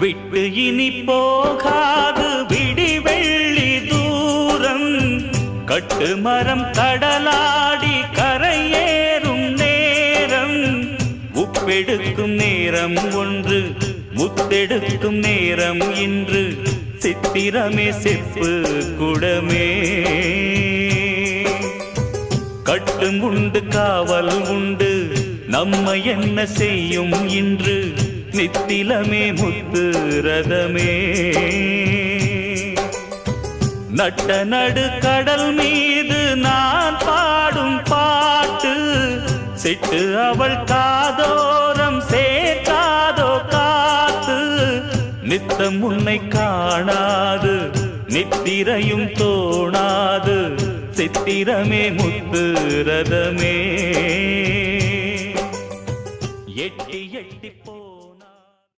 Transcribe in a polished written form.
விட்டு இனி போகாது விடிவெள்ளி தூரம் கட்டு மரம் கடலாடி கரையேறும் நேரம் உப்பெடுக்கும் நேரம் ஒன்று முத்தெடுக்கும் நேரம் இன்று சித்திரமே செப்பு குடமே கட்டும் உண்டு காவல் உண்டு நம்மை என்ன செய்யும் இன்று நித்திலமே முத்து ரதமே நட்ட நடு கடல் மீது நான் பாடும் பாட்டு சிட்டு அவள் காதோரம் சேர்க்காதோ காத்து நித்தம் உன்னை காணாது நித்திரையும் தோணாது சித்திரமே முத்து ரதமே எட்டி எட்டி